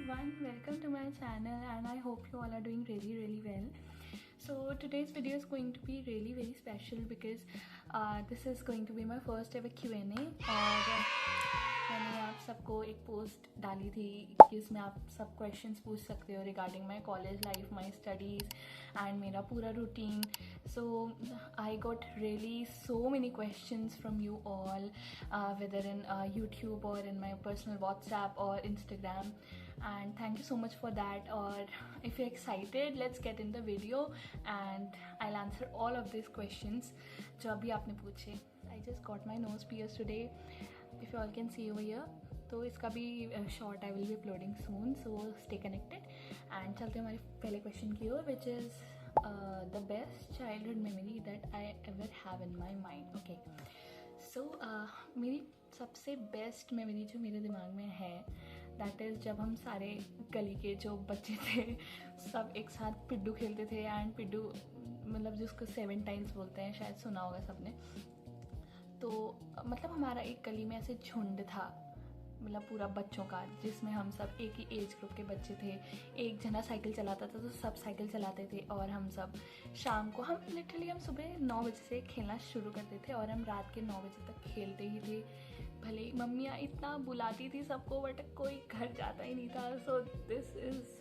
everyone, welcome to my channel and I hope you all are doing really well. So today's video is going to be really very special because this is going to be my first ever Q&A और मैंने आप सबको एक post डाली थी जिसमें आप सब क्वेश्चंस पूछ सकते हो regarding my college life, my studies and मेरा पूरा routine. So I got really so many questions from you all whether in YouTube or in my personal WhatsApp or Instagram, and thank you so much for that. Or if you're excited, let's get in the video and I'll answer all of these questions जो अभी आपने पूछे. I just got my nose pierced today. If you all can see over here, तो इसका भी short I will be uploading soon, so stay connected. And चलते हैं हमारे पहले क्वेश्चन की ओर, which is the best childhood memory that I ever have in my mind. Okay, so मेरी सबसे बेस्ट मेमोरी जो मेरे दिमाग में है दैट इज़ जब हम सारे गली के जो बच्चे थे सब एक साथ पिड्डू खेलते थे. एंड पिड्डू मतलब जिसको 7 टाइम्स बोलते हैं, शायद सुना होगा सबने. तो मतलब हमारा एक गली में ऐसे झुंड था, मतलब पूरा बच्चों का, जिसमें हम सब एक ही एज ग्रुप के बच्चे थे. एक जना साइकिल चलाता था तो सब साइकिल चलाते थे और हम सब शाम को हम सुबह 9 बजे से खेलना शुरू करते थे और हम रात के 9 बजे तक खेलते ही थे. भले ही मम्मियाँ इतना बुलाती थी सबको बट कोई घर जाता ही नहीं था. सो दिस इज़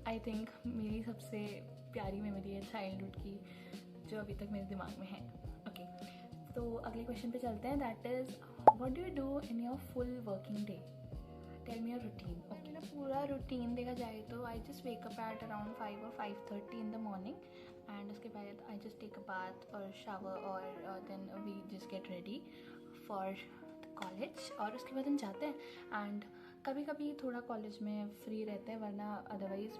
आई थिंक मेरी सबसे प्यारी मेमोरी है चाइल्डहुड की जो अभी तक मेरे दिमाग में है. ओके, तो अगले क्वेश्चन पे चलते हैं. That is what do you do in your full working day? Tell me your routine. Okay, मेरा पूरा रूटीन देखा जाए तो I just wake up at around 5 or 5:30 in the morning and उसके बाद I just take a bath और shower और then we just get ready for college और उसके बाद हम जाते हैं. एंड कभी कभी थोड़ा कॉलेज में फ्री रहते हैं, वरना अदरवाइज़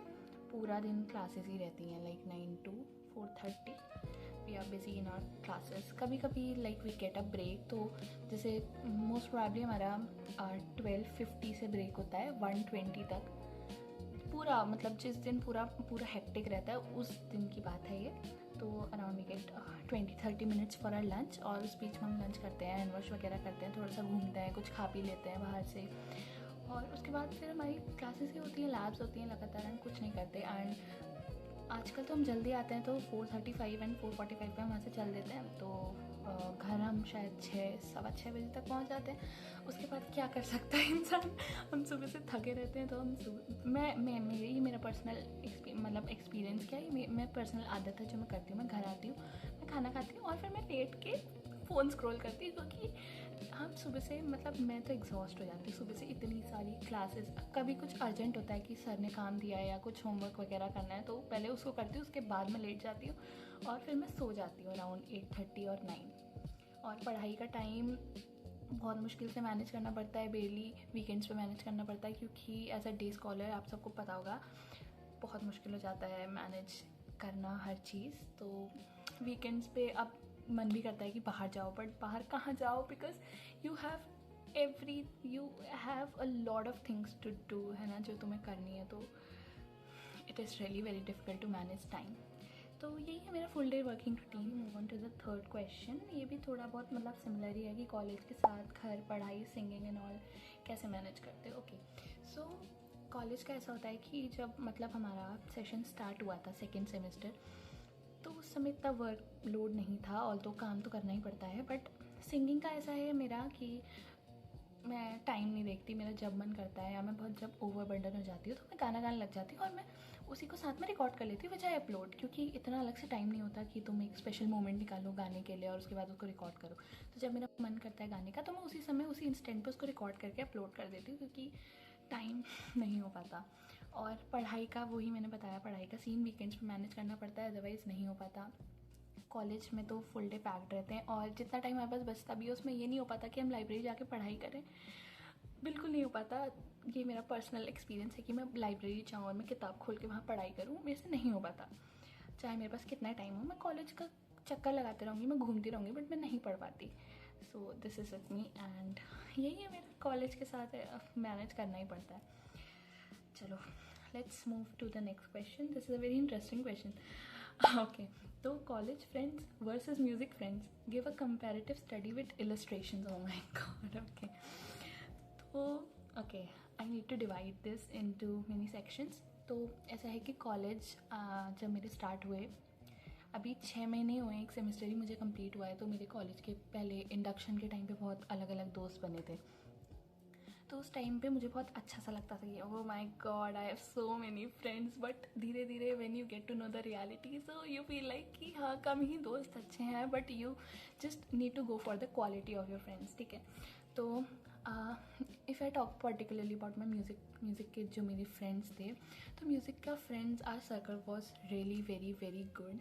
पूरा दिन क्लासेस ही रहती हैं like 9 to 4:30 we are busy in our classes. कभी कभी like we get a break, तो जैसे मोस्ट प्रॉब्ली हमारा 12:50 से ब्रेक होता है 1:20 तक. पूरा मतलब जिस दिन पूरा हेक्टिक रहता है उस दिन की बात है ये. तो around we get 20-30 minutes for our lunch और उस बीच में हम लंच करते हैं, हैंड वॉश वगैरह करते हैं, थोड़ा सा घूमते हैं, कुछ खा पी लेते हैं बाहर से. और उसके बाद फिर हमारी क्लासेस ही होती हैं, लैब्स होती हैं लगातार, हम कुछ नहीं करते. एंड आजकल तो हम जल्दी आते हैं तो 4:35 एंड 4:45 पे हम वहाँ से चल देते हैं. तो घर हम शायद 6-6:15 बजे तक पहुँच जाते हैं. उसके बाद क्या कर सकता है इंसान, हम सुबह से थके रहते हैं. तो हम मेरा पर्सनल मतलब एक्सपीरियंस क्या है, मैं पर्सनल आदत है जो मैं करती हूँ. मैं घर आती हूँ, मैं खाना खाती हूँ और फिर मैं लेट के फ़ोन स्क्रॉल करती हूँ, क्योंकि हम सुबह से मतलब मैं तो एग्जॉस्ट हो जाती हूँ सुबह से. इतनी सारी क्लासेस, कभी कुछ अर्जेंट होता है कि सर ने काम दिया है या कुछ होमवर्क वगैरह करना है, तो पहले उसको करती हूँ, उसके बाद मैं लेट जाती हूँ और फिर मैं सो जाती हूँ अराउंड 8:30 और 9. और पढ़ाई का टाइम बहुत मुश्किल से मैनेज करना पड़ता है, बेली वीकेंड्स पे मैनेज करना पड़ता है, क्योंकि एज अ डे स्कॉलर आप सबको पता होगा बहुत मुश्किल हो जाता है मैनेज करना हर चीज़. तो वीकेंड्स पे अब मन भी करता है कि बाहर जाओ, बट बाहर कहाँ जाओ, because you have a lot of things to do, है ना, जो तुम्हें करनी है. तो it is really very difficult to manage time. तो यही है मेरा full day working routine. Move on to the third question. ये भी थोड़ा बहुत मतलब सिमिलर ही है कि कॉलेज के साथ घर, पढ़ाई, सिंगिंग एंड ऑल कैसे मैनेज करते हो. ओके, सो कॉलेज का ऐसा होता है कि जब मतलब हमारा सेशन स्टार्ट हुआ था सेकेंड सेमेस्टर, तो उस समय इतना वर्क लोड नहीं था, ऑल तो काम तो करना ही पड़ता है. बट सिंगिंग का ऐसा है मेरा कि मैं टाइम नहीं देखती. मेरा जब मन करता है या मैं बहुत जब ओवरबर्डन हो जाती हूँ तो मैं गाना गाने लग जाती हूँ और मैं उसी को साथ में रिकॉर्ड कर लेती हूँ विच आई अपलोड, क्योंकि इतना अलग से टाइम नहीं होता कि तुम एक स्पेशल मोमेंट निकालो गाने के लिए और उसके बाद उसको रिकॉर्ड करो. तो जब मेरा मन करता है गाने का तो मैं उसी समय उसी इंस्टेंट पर उसको रिकॉर्ड करके अपलोड कर देती हूँ, क्योंकि टाइम नहीं हो पाता. और पढ़ाई का वही मैंने बताया, पढ़ाई का सीन वीकेंड्स पे मैनेज करना पड़ता है, अदरवाइज़ नहीं हो पाता. कॉलेज में तो फुल डे पैक्ड रहते हैं और जितना टाइम हमारे पास बचता भी है उसमें ये नहीं हो पाता कि हम लाइब्रेरी जाके पढ़ाई करें. बिल्कुल नहीं हो पाता. ये मेरा पर्सनल एक्सपीरियंस है कि मैं लाइब्रेरी जाऊँ और मैं किताब खोल के वहाँ पढ़ाई करूँ, मेरे से नहीं हो पाता. चाहे मेरे पास कितना टाइम हो, मैं कॉलेज का चक्कर लगाते रहूँगी, मैं घूमती रहूँगी, बट मैं नहीं पढ़ पाती. सो this is with me and यही है मेरा कॉलेज के साथ मैनेज करना ही पड़ता है. चलो, let's move to the next question. This is a very interesting question. Okay, तो college friends versus music friends, give a comparative study with illustrations. Oh my god. Okay, तो okay, I need to divide this into many sections. तो ऐसा है कि college जब मेरे start हुए, अभी 6 महीने हुए, एक सेमेस्टर ही मुझे कंप्लीट हुआ है। तो मेरे कॉलेज के पहले इंडक्शन के टाइम पे बहुत अलग अलग दोस्त बने थे। तो उस टाइम पे मुझे बहुत अच्छा सा लगता था कि oh my god I have so many friends. But धीरे धीरे when you get to know the reality, so you feel like कि हाँ, कम ही दोस्त अच्छे हैं, but you just need to go for the quality of your friends, ठीक है। तो if I talk particularly about my music के जो मेरे फ्रेंड्स थे, तो म्यूज़िक का friends or circle was really very very good,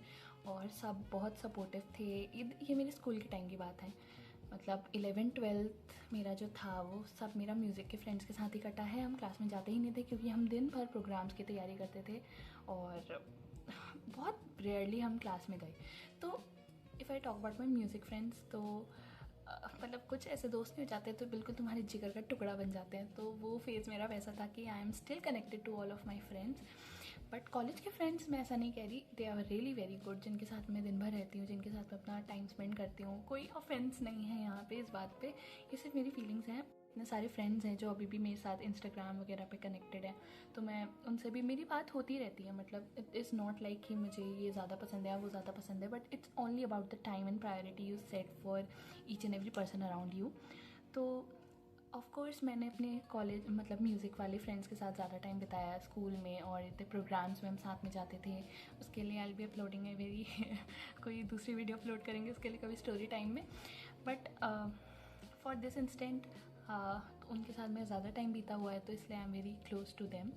और सब बहुत सपोर्टिव थे। ये मेरे स्कूल के टाइम की बात है, मतलब 11th-12th मेरा जो था वो सब मेरा म्यूज़िक के फ्रेंड्स के साथ ही कटा है। हम क्लास में जाते ही नहीं थे क्योंकि हम दिन भर प्रोग्राम्स की तैयारी करते थे और बहुत रेयरली हम क्लास में गए। तो if I talk about my music friends, तो मतलब कुछ ऐसे दोस्त नहीं हो जाते तो बिल्कुल तुम्हारे जिगर का टुकड़ा बन जाते हैं। तो वो फेज़ मेरा वैसा था कि I am still connected to all of my friends. But college के फ्रेंड्स मैं ऐसा नहीं कह रही, they are really very good, जिनके साथ मैं दिन भर रहती हूँ, जिनके साथ मैं अपना टाइम स्पेंड करती हूँ। कोई ऑफेंस नहीं है यहाँ पे इस बात पे, ये सिर्फ मेरी फीलिंग्स हैं। इतने सारे फ्रेंड्स हैं जो अभी भी मेरे साथ इंस्टाग्राम वगैरह पे कनेक्टेड हैं, तो मैं उनसे भी मेरी बात होती रहती है। मतलब इट इज़ नॉट लाइक कि मुझे ये ज़्यादा पसंद है वो ज़्यादा पसंद है, but it's only about the time and priority you set for each and every person around you. तो ऑफ कोर्स मैंने अपने कॉलेज मतलब म्यूज़िक वाले फ्रेंड्स के साथ ज़्यादा टाइम बिताया स्कूल में, और इतने प्रोग्राम्स में हम साथ में जाते थे। उसके लिए आई बी अपलोडिंग है वेरी कोई दूसरी वीडियो अपलोड करेंगे उसके लिए कभी स्टोरी टाइम में। बट फॉर दिस इंस्टेंट उनके साथ मैं ज़्यादा टाइम बीता हुआ है, तो इसलिए I am very close to them.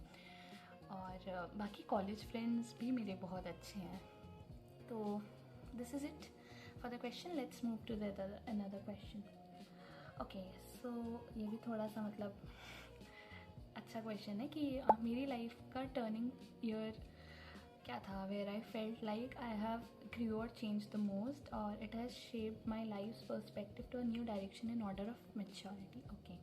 और बाकी कॉलेज फ्रेंड्स भी मेरे बहुत अच्छे हैं। तो this is it for the question. Let's move to the another question. Okay, so ये भी थोड़ा सा मतलब अच्छा क्वेश्चन है कि मेरी लाइफ का टर्निंग ईयर क्या था, where I felt like I have grew और चेंज द मोस्ट, और it has shaped my life perspective to a new direction in order of maturity. Okay,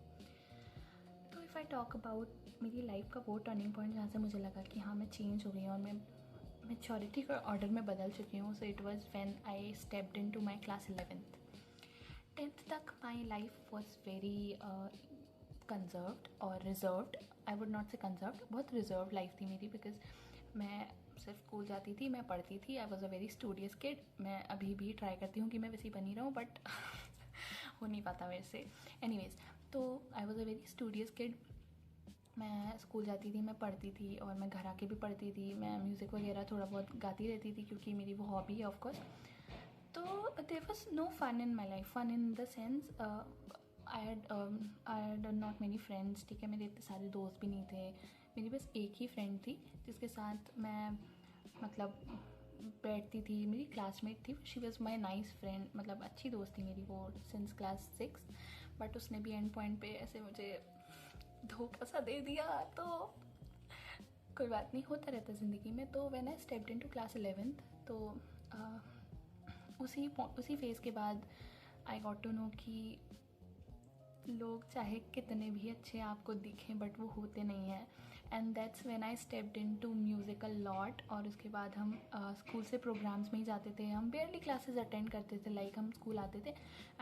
तो इफ़ आई टॉक अबाउट मेरी life का वो turning point जहाँ से मुझे लगा कि हाँ मैं चेंज हो गई हूँ और मैं मैच्योरिटी का ऑर्डर में बदल चुकी हूँ, so it was when I stepped into my class 11th। 10th तक my life was very conserved और reserved. I would not say conserved, बहुत रिजर्व लाइफ थी मेरी, बिकॉज मैं सिर्फ स्कूल जाती थी, मैं पढ़ती थी। I was a very studious kid. मैं अभी भी ट्राई करती हूँ कि मैं वैसी बनी रहूँ, बट हो नहीं पाता मेरे से। एनीवेज, तो I was a very studious kid. मैं स्कूल जाती थी, मैं पढ़ती थी, और मैं घर आके भी पढ़ती थी। मैं म्यूज़िक वगैरह थोड़ा बहुत गाती रहती थी क्योंकि मेरी वो हॉबी है ऑफकोर्स। तो there was no fun in my life, fun in the sense I had not many friends, ठीक है। मेरे इतने सारे दोस्त भी नहीं थे। मेरी बस एक ही फ्रेंड थी जिसके साथ मैं मतलब बैठती थी, मेरी क्लासमेट थी। She was my nice friend, मतलब अच्छी दोस्त थी मेरी वो सिंस क्लास 6। बट उसने भी एंड पॉइंट पे ऐसे मुझे धोखा सा दे दिया। तो कोई बात नहीं, होता रहता ज़िंदगी में। तो when I stepped into class 11th, तो उसी फेज़ के बाद आई गॉट टू नो कि लोग चाहे कितने भी अच्छे आपको दिखें बट वो होते नहीं हैं। And that's when I stepped into musical lot. और उसके बाद हम स्कूल से प्रोग्राम्स में ही जाते थे। हम बेयरली क्लासेस अटेंड करते थे, लाइक हम स्कूल आते थे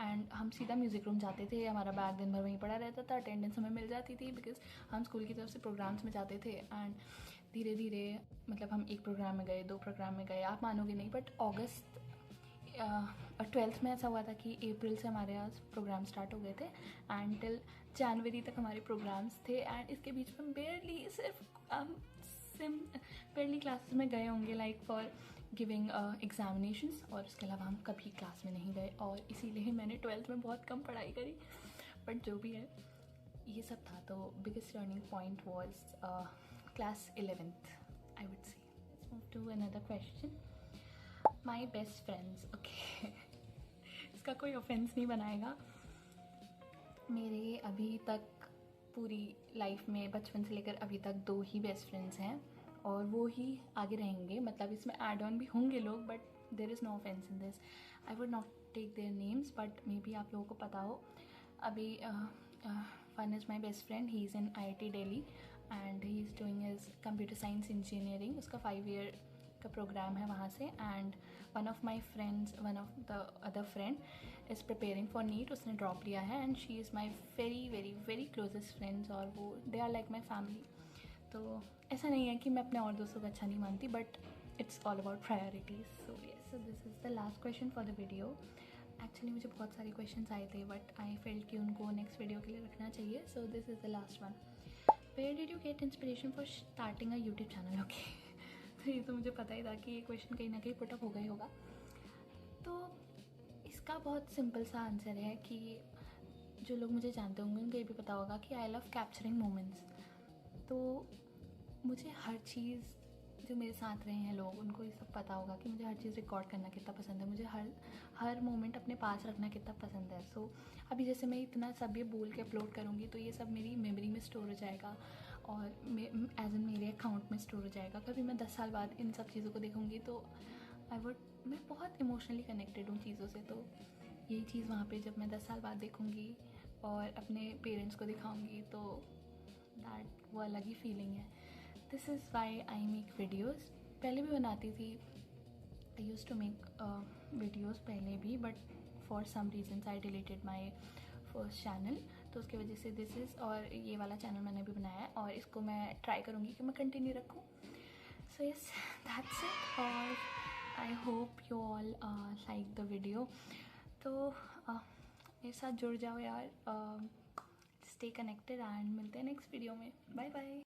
एंड हम सीधा म्यूज़िक रूम जाते थे। हमारा बैग दिन भर वहीं पड़ा रहता था, अटेंडेंस हमें मिल जाती थी बिकॉज हम स्कूल की तरफ से प्रोग्राम्स में जाते थे। एंड धीरे धीरे मतलब हम एक प्रोग्राम में गए, 2 प्रोग्राम में गए, आप मानोगे नहीं, बट अगस्त 12th में ऐसा हुआ था कि अप्रैल से हमारे यहाँ प्रोग्राम स्टार्ट हो गए थे एंड टिल जनवरी तक हमारे प्रोग्राम्स थे। एंड इसके बीच में बेयरली सिर्फ बेयरली क्लासेस में गए होंगे, लाइक फॉर गिविंग एग्जामिनेशंस, और उसके अलावा हम कभी क्लास में नहीं गए। और इसीलिए मैंने 12th में बहुत कम पढ़ाई करी। बट जो भी है, ये सब था। तो biggest turning point was class 11th, I would say. Let's move to another question. My best friends, okay, इसका कोई ऑफेंस नहीं बनाएगा। मेरे अभी तक पूरी लाइफ में बचपन से लेकर अभी तक 2 ही बेस्ट फ्रेंड्स हैं, और वो ही आगे रहेंगे। मतलब इसमें एड ऑन भी होंगे लोग, but there is no offence in this. I would not take their names, but maybe आप लोगों को पता हो। अभी one is my best friend, he is in IIT Delhi and he is doing his computer science engineering. उसका 5 year का program है वहाँ से। And one of the other friend is preparing for NEET, उसने ड्रॉप लिया है and she is my very very very closest friends, और वो they are like my family. तो ऐसा नहीं है कि मैं अपने और दोस्तों को अच्छा नहीं मानती, but it's all about priorities. So yes, so this is the last question for the video. Actually मुझे बहुत सारे क्वेश्चंस आए थे, बट आई फेल्ट कि उनको नेक्स्ट वीडियो के लिए रखना चाहिए। So this is the last one. Where did you get inspiration for starting a YouTube channel? Okay, तो ये तो मुझे पता ही था कि ये क्वेश्चन कहीं ना कहीं पुटअप हो गई होगा। तो इसका बहुत सिंपल सा आंसर है कि जो लोग मुझे जानते होंगे उनको ये भी पता होगा कि आई लव कैप्चरिंग मोमेंट्स। तो मुझे हर चीज़, जो मेरे साथ रहे हैं लोग, उनको ये सब पता होगा कि मुझे हर चीज़ रिकॉर्ड करना कितना पसंद है, मुझे हर मोमेंट अपने पास रखना कितना पसंद है। सो अभी जैसे मैं इतना सब ये बोल के अपलोड करूँगी तो ये सब मेरी मेमोरी में स्टोर हो जाएगा और एज इन मेरे अकाउंट में स्टोर हो जाएगा। कभी मैं 10 साल बाद इन सब चीज़ों को देखूँगी तो मैं बहुत इमोशनली कनेक्टेड हूँ चीज़ों से। तो यही चीज़ वहाँ पे जब मैं 10 साल बाद देखूँगी और अपने पेरेंट्स को दिखाऊँगी तो दैट वो अलग ही फीलिंग है। This is why I make videos. पहले भी बनाती थी, I used to make videos पहले भी, but for some reasons I deleted my first channel. तो उसकी वजह से दिस इज़, और ये वाला चैनल मैंने भी बनाया है और इसको मैं ट्राई करूँगी कि मैं कंटिन्यू रखूँ। सो यस, दैट्स इट, और I hope you all like the video. तो मेरे साथ जुड़ जाओ यार, स्टे कनेक्टेड एंड मिलते हैं नेक्स्ट वीडियो में। Bye bye.